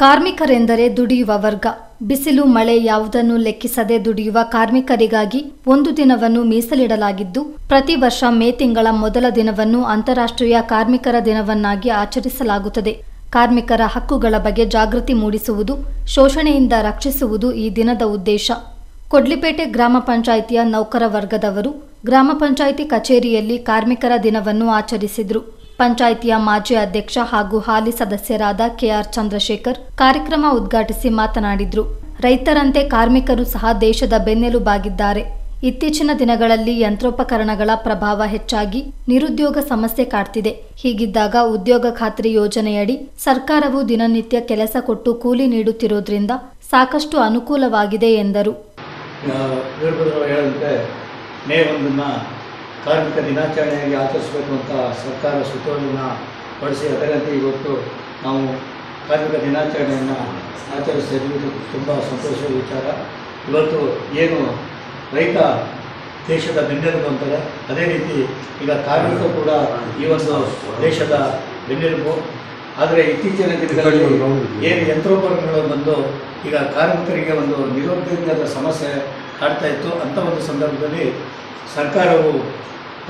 ಕಾರ್ಮಿಕರೆಂದರೆ ದುಡಿಯುವ ವರ್ಗ. ಬಿಸಿಲು ಮಳೆ ಯಾವುದನ್ನು ಲೆಕ್ಕಿಸದೆ ದುಡಿಯುವ ಕಾರ್ಮಿಕರಿಗಾಗಿ ಒಂದು ದಿನವನ್ನು ಮೀಸಲಿಡಲಾಗಿದ್ದು, ಪ್ರತಿ ವರ್ಷ ಮೇ ತಿಂಗಳ ಮೊದಲ ದಿನವನ್ನು ಅಂತಾರಾಷ್ಟ್ರೀಯ ಕಾರ್ಮಿಕರ ದಿನವನ್ನಾಗಿ ಆಚರಿಸಲಾಗುತ್ತದೆ. ಕಾರ್ಮಿಕರ ಹಕ್ಕುಗಳ ಬಗ್ಗೆ ಜಾಗೃತಿ ಮೂಡಿಸುವುದು, ಶೋಷಣೆಯಿಂದ ರಕ್ಷಿಸುವುದು ಈ ದಿನದ ಉದ್ದೇಶ. ಕೊಡ್ಲಿಪೇಟೆ ಗ್ರಾಮ ಪಂಚಾಯಿತಿಯ ನೌಕರ ವರ್ಗದವರು ಗ್ರಾಮ ಪಂಚಾಯಿತಿ ಕಚೇರಿಯಲ್ಲಿ ಕಾರ್ಮಿಕರ ದಿನವನ್ನು ಆಚರಿಸಿದರು. ಪಂಚಾಯಿತಿಯ ಮಾಜಿ ಅಧ್ಯಕ್ಷ ಹಾಗೂ ಹಾಲಿ ಸದಸ್ಯರಾದ ಕೆಆರ್ ಚಂದ್ರಶೇಖರ್ ಕಾರ್ಯಕ್ರಮ ಉದ್ಘಾಟಿಸಿ ಮಾತನಾಡಿದರು. ರೈತರಂತೆ ಕಾರ್ಮಿಕರು ಸಹ ದೇಶದ ಬೆನ್ನೆಲುಬಾಗಿದ್ದಾರೆ. ಇತ್ತೀಚಿನ ದಿನಗಳಲ್ಲಿ ಯಂತ್ರೋಪಕರಣಗಳ ಪ್ರಭಾವ ಹೆಚ್ಚಾಗಿ ನಿರುದ್ಯೋಗ ಸಮಸ್ಯೆ ಕಾಡ್ತಿದೆ. ಹೀಗಿದ್ದಾಗ ಉದ್ಯೋಗ ಖಾತ್ರಿ ಯೋಜನೆಯಡಿ ಸರ್ಕಾರವು ದಿನನಿತ್ಯ ಕೆಲಸ ಕೊಟ್ಟು ಕೂಲಿ ನೀಡುತ್ತಿರುವುದರಿಂದ ಸಾಕಷ್ಟು ಅನುಕೂಲವಾಗಿದೆ ಎಂದರು. ಮೇ 1 ಕಾರ್ಮಿಕ ದಿನಾಚರಣೆಯಾಗಿ ಆಚರಿಸಬೇಕು ಅಂತ ಸರ್ಕಾರ ಸುತ್ತೋಲೆಯನ್ನು ಹೊರಡಿಸಿ, ಅದರಂತೆ ಇವತ್ತು ನಾವು ಕಾರ್ಮಿಕ ದಿನಾಚರಣೆಯನ್ನು ಆಚರಿಸ್ತಾ ಇದ್ದೀವಿ. ತುಂಬ ಸಂತೋಷದ ವಿಚಾರ. ಇವತ್ತು ಏನು ರೈತ ದೇಶದ ಬೆನ್ನೆಲುಬು ಅಂತಾರೆ, ಅದೇ ರೀತಿ ಈಗ ಕಾರ್ಮಿಕ ಕೂಡ ಈ ಒಂದು ದೇಶದ ಬೆನ್ನೆಲುಬು. ಆದರೆ ಇತ್ತೀಚಿನ ದಿನಗಳಲ್ಲಿ ಏನು ಯಂತ್ರೋಪಕರಣಗಳು ಬಂದು ಈಗ ಕಾರ್ಮಿಕರಿಗೆ ಒಂದು ನಿರುದ್ಯೋಗದ ಸಮಸ್ಯೆ ಕಾಡ್ತಾ ಇತ್ತು. ಅಂಥ ಒಂದು ಸಂದರ್ಭದಲ್ಲಿ ಸರ್ಕಾರವು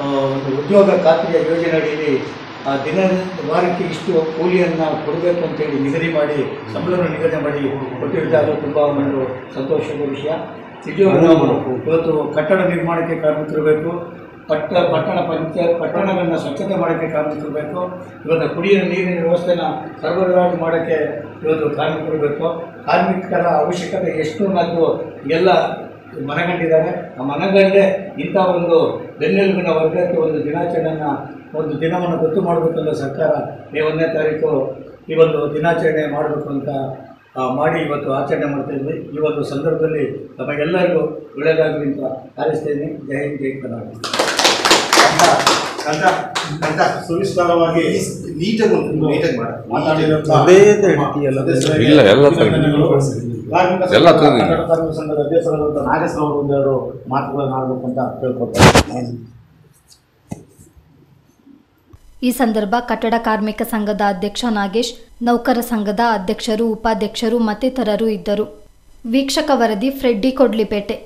ಒಂದು ಉದ್ಯೋಗ ಖಾತ್ರಿಯ ಯೋಜನೆ ಅಡಿಯಲ್ಲಿ ವಾರಕ್ಕೆ ಇಷ್ಟು ಕೂಲಿಯನ್ನು ಕೊಡಬೇಕು ಅಂತೇಳಿ ನಿಗದಿ ಮಾಡಿ, ಸಂಬಳವನ್ನು ನಿಗದಿ ಮಾಡಿ ಕೊಟ್ಟಿರುತ್ತಾರೆ. ತುಂಬ ಒಂದು ಸಂತೋಷದ ವಿಷಯ. ಇವತ್ತು ಕಟ್ಟಡ ನಿರ್ಮಾಣಕ್ಕೆ ಕಾರ್ಮಿಕರು ಬೇಕು, ಪಟ್ಟಣಗಳನ್ನು ಸ್ವಚ್ಛತೆ ಮಾಡೋಕ್ಕೆ ಕಾರ್ಮಿಕರು ಬೇಕು, ಇವತ್ತು ಕುಡಿಯುವ ನೀರಿನ ವ್ಯವಸ್ಥೆನ ಸರಬರಾಜು ಮಾಡೋಕ್ಕೆ ಇವತ್ತು ಕಾರ್ಮಿಕರು ಬೇಕು. ಕಾರ್ಮಿಕರ ಅವಶ್ಯಕತೆ ಎಷ್ಟು ಅನ್ನೋದು ಎಲ್ಲ ಮನಗಂಡಿದ್ದಾರೆ. ಆ ಮನಗಂಡೇ ಇಂಥ ಒಂದು ಬೆನ್ನೆಲುಬಿನ ವರ್ಗಕ್ಕೆ ಒಂದು ಒಂದು ದಿನವನ್ನು ಗೊತ್ತು ಮಾಡಬೇಕಂತ ಸರ್ಕಾರ ಮೇ 1ನೇ ತಾರೀಕು ಈ ಒಂದು ದಿನಾಚರಣೆ ಮಾಡಬೇಕು ಅಂತ ಮಾಡಿ ಇವತ್ತು ಆಚರಣೆ ಮಾಡ್ತಾ ಇದ್ವಿ. ಈ ಒಂದು ಸಂದರ್ಭದಲ್ಲಿ ನಮಗೆಲ್ಲರಿಗೂ ಒಳ್ಳೆಯದಾಗಲಿ ಅಂತ ಹಾರೈಸ್ತಾ ಇದ್ದೀನಿ. ಜೈ ಹಿಂದ್, ಜೈ ಕರ್ನಾಟಕ. ಸುವಿಸ್ತಾರವಾಗಿ ನೀಟಾಗಿ ಕಾರ್ಮಿಕ ಸಂಘದ ಅಧ್ಯಕ್ಷರಾದಂಥ ನಾಗೇಶ್ವರ ಅವರು ಒಂದೆರಡು ಮಾತುಗಳನ್ನು ಆಡಬೇಕು ಅಂತ ಕೇಳ್ಕೊಳ್ತಾರೆ. ಈ ಸಂದರ್ಭ ಕಟ್ಟಡ ಕಾರ್ಮಿಕ ಸಂಘದ ಅಧ್ಯಕ್ಷ ನಾಗೇಶ್, ನೌಕರ ಸಂಘದ ಅಧ್ಯಕ್ಷರು, ಉಪಾಧ್ಯಕ್ಷರು ಮತ್ತಿತರರು ಇದ್ದರು. ವೀಕ್ಷಕ ವರದಿ ಫ್ರೆಡ್ಡಿ, ಕೊಡ್ಲಿಪೇಟೆ.